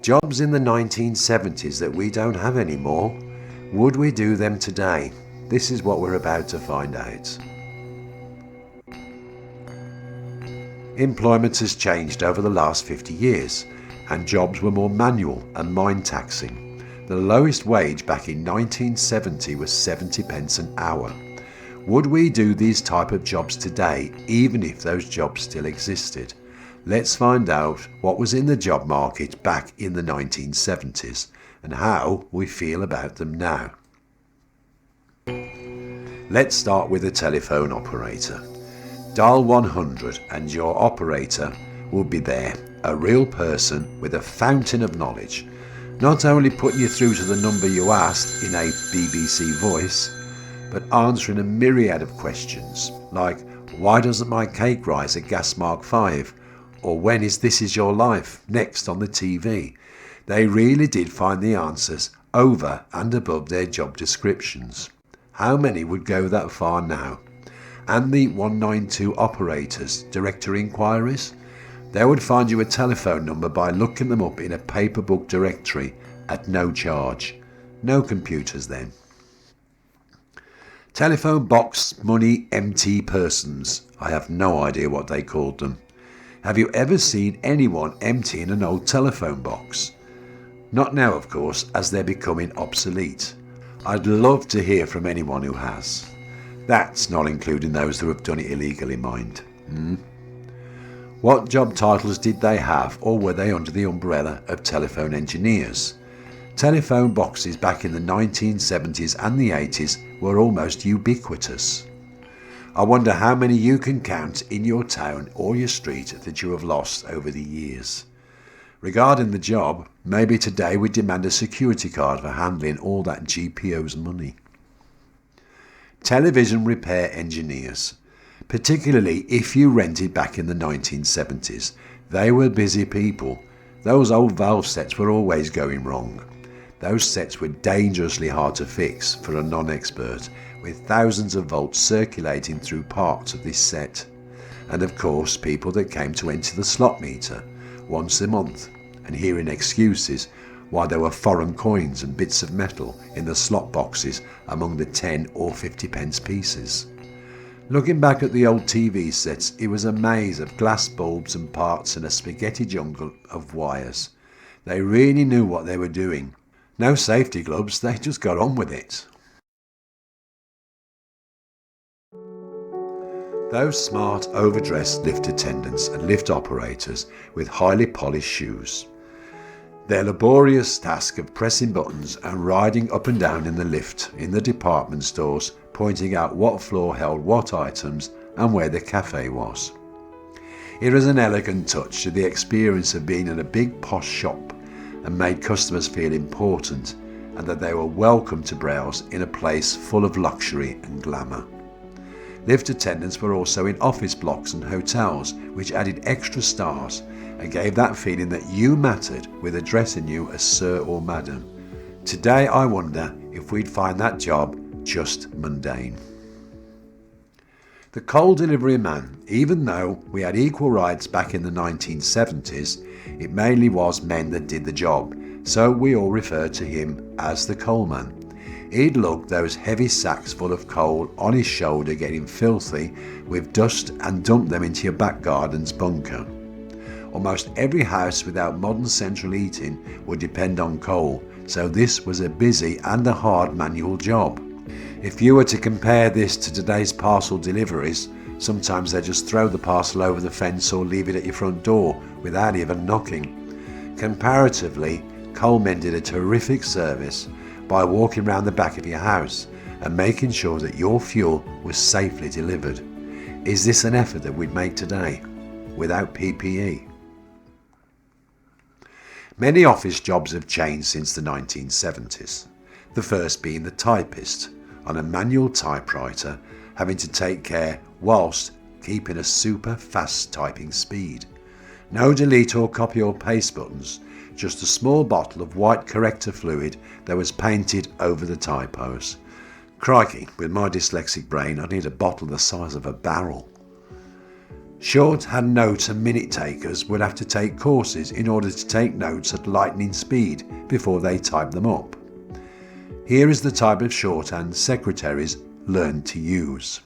Jobs in the 1970s that we don't have anymore. Would we do them today? This is what we're about to find out. Employment has changed over the last 50 years, and jobs were more manual and mind-taxing. The lowest wage back in 1970 was 70 pence an hour. Would we do these type of jobs today, even if those jobs still existed? Let's find out what was in the job market back in the 1970s and how we feel about them now. Let's start with a telephone operator. Dial 100 and your operator will be there, a real person with a fountain of knowledge, not only putting you through to the number you asked in a BBC voice, but answering a myriad of questions like, why doesn't my cake rise at gas mark 5? Or when is This Is Your Life next on the TV? They really did find the answers over and above their job descriptions. How many would go that far now? And the 192 operators, directory inquiries? They would find you a telephone number by looking them up in a paper book directory at no charge. No computers then. Telephone box money empty persons. I have no idea what they called them. Have you ever seen anyone emptying an old telephone box? Not now, of course, as they're becoming obsolete. I'd love to hear from anyone who has. That's not including those who have done it illegally, mind. What job titles did they have, or were they under the umbrella of telephone engineers? Telephone boxes back in the 1970s and the 80s were almost ubiquitous. I wonder how many you can count in your town or your street that you have lost over the years. Regarding the job, maybe today we demand a security card for handling all that GPO's money. Television repair engineers. Particularly if you rented back in the 1970s, they were busy people. Those old valve sets were always going wrong. Those sets were dangerously hard to fix for a non-expert, with thousands of volts circulating through parts of this set. And of course, people that came to enter the slot meter once a month and hearing excuses why there were foreign coins and bits of metal in the slot boxes among the 10 or 50 pence pieces. Looking back at the old TV sets, it was a maze of glass bulbs and parts and a spaghetti jungle of wires. They really knew what they were doing. No safety gloves, they just got on with it. Those smart, overdressed lift attendants and lift operators with highly polished shoes. Their laborious task of pressing buttons and riding up and down in the lift in the department stores, pointing out what floor held what items and where the cafe was. It was an elegant touch to the experience of being in a big posh shop and made customers feel important and that they were welcome to browse in a place full of luxury and glamour. Lift attendants were also in office blocks and hotels, which added extra stars and gave that feeling that you mattered with addressing you as sir or madam. Today I wonder if we'd find that job just mundane. The coal delivery man. Even though we had equal rights back in the 1970s, it mainly was men that did the job, so we all referred to him as the coal man. He'd lug those heavy sacks full of coal on his shoulder, getting filthy with dust, and dump them into your back garden's bunker. Almost every house without modern central heating would depend on coal, so this was a busy and a hard manual job. If you were to compare this to today's parcel deliveries, sometimes they just throw the parcel over the fence or leave it at your front door without even knocking. Comparatively, coalmen did a terrific service by walking round the back of your house and making sure that your fuel was safely delivered. Is this an effort that we'd make today without PPE? Many office jobs have changed since the 1970s. The first being the typist, on a manual typewriter, having to take care whilst keeping a super fast typing speed. No delete or copy or paste buttons, just a small bottle of white corrector fluid that was painted over the typos. Crikey, with my dyslexic brain, I need a bottle the size of a barrel. Short-hand note and minute takers would have to take courses in order to take notes at lightning speed before they type them up. Here is the type of shorthand secretaries learned to use.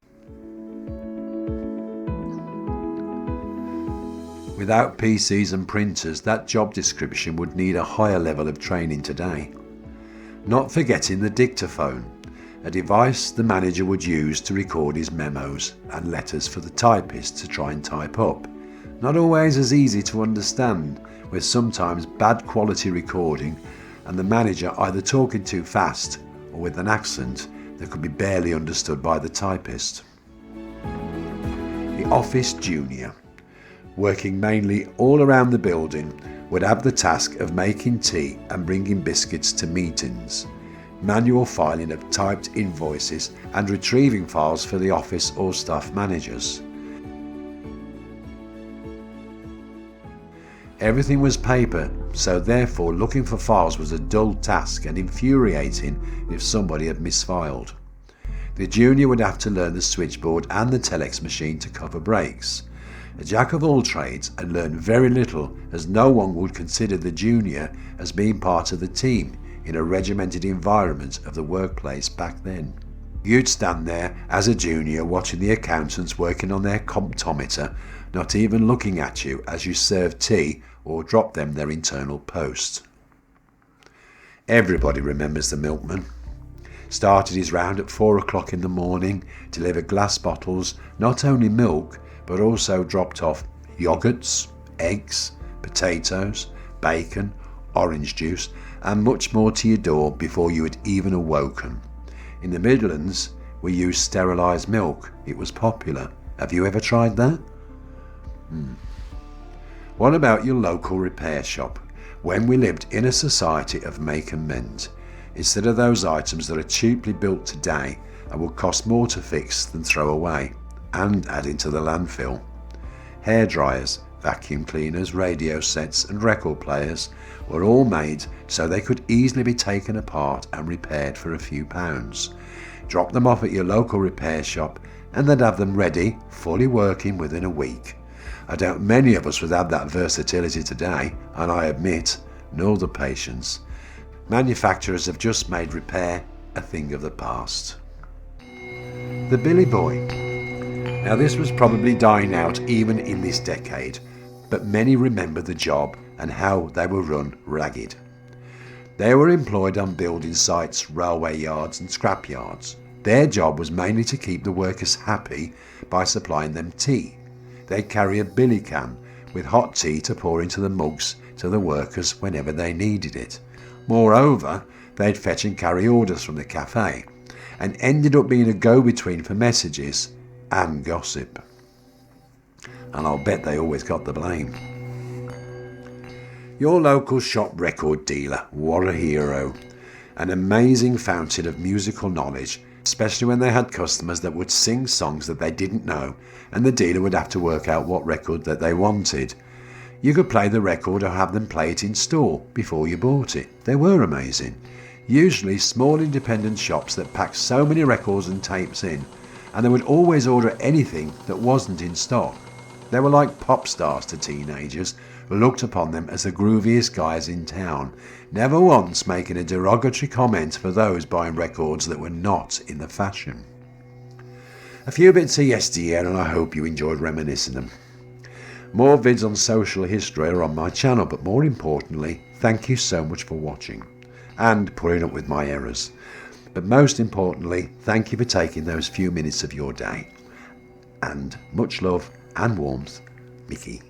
Without PCs and printers, that job description would need a higher level of training today. Not forgetting the dictaphone, a device the manager would use to record his memos and letters for the typist to try and type up. Not always as easy to understand, with sometimes bad quality recording and the manager either talking too fast or with an accent that could be barely understood by the typist. The office junior, working mainly all around the building, would have the task of making tea and bringing biscuits to meetings, manual filing of typed invoices and retrieving files for the office or staff managers. Everything was paper, so therefore looking for files was a dull task and infuriating if somebody had misfiled. The junior would have to learn the switchboard and the telex machine to cover breaks. A jack of all trades and learn very little, as no one would consider the junior as being part of the team in a regimented environment of the workplace back then. You'd stand there as a junior watching the accountants working on their comptometer, not even looking at you as you served tea or dropped them their internal post. Everybody remembers the milkman. Started his round at 4 o'clock in the morning, delivered glass bottles, not only milk, but also dropped off yogurts, eggs, potatoes, bacon, orange juice, and much more to your door before you had even awoken. In the Midlands, we used sterilised milk. It was popular. Have you ever tried that? What about your local repair shop? When we lived in a society of make and mend, instead of those items that are cheaply built today and would cost more to fix than throw away and add into the landfill. Hair dryers, vacuum cleaners, radio sets and record players were all made so they could easily be taken apart and repaired for a few pounds. Drop them off at your local repair shop and they'd have them ready, fully working within a week. I doubt many of us would have that versatility today, and I admit, nor the patience. Manufacturers have just made repair a thing of the past. The Billy Boy. Now this was probably dying out even in this decade, but many remember the job and how they were run ragged. They were employed on building sites, railway yards and scrap yards. Their job was mainly to keep the workers happy by supplying them tea. They'd carry a billy can with hot tea to pour into the mugs to the workers whenever they needed it. Moreover, they'd fetch and carry orders from the cafe and ended up being a go-between for messages and gossip. And I'll bet they always got the blame. Your local shop record dealer, what a hero. An amazing fountain of musical knowledge, especially when they had customers that would sing songs that they didn't know, and the dealer would have to work out what record that they wanted. You could play the record or have them play it in store before you bought it. They were amazing. Usually small independent shops that packed so many records and tapes in, and they would always order anything that wasn't in stock. They were like pop stars to teenagers who looked upon them as the grooviest guys in town, never once making a derogatory comment for those buying records that were not in the fashion. A few bits of yesteryear, and I hope you enjoyed reminiscing them. More vids on social history are on my channel, but more importantly, thank you so much for watching and putting up with my errors. But most importantly, thank you for taking those few minutes of your day. And much love and warmth, Mickey.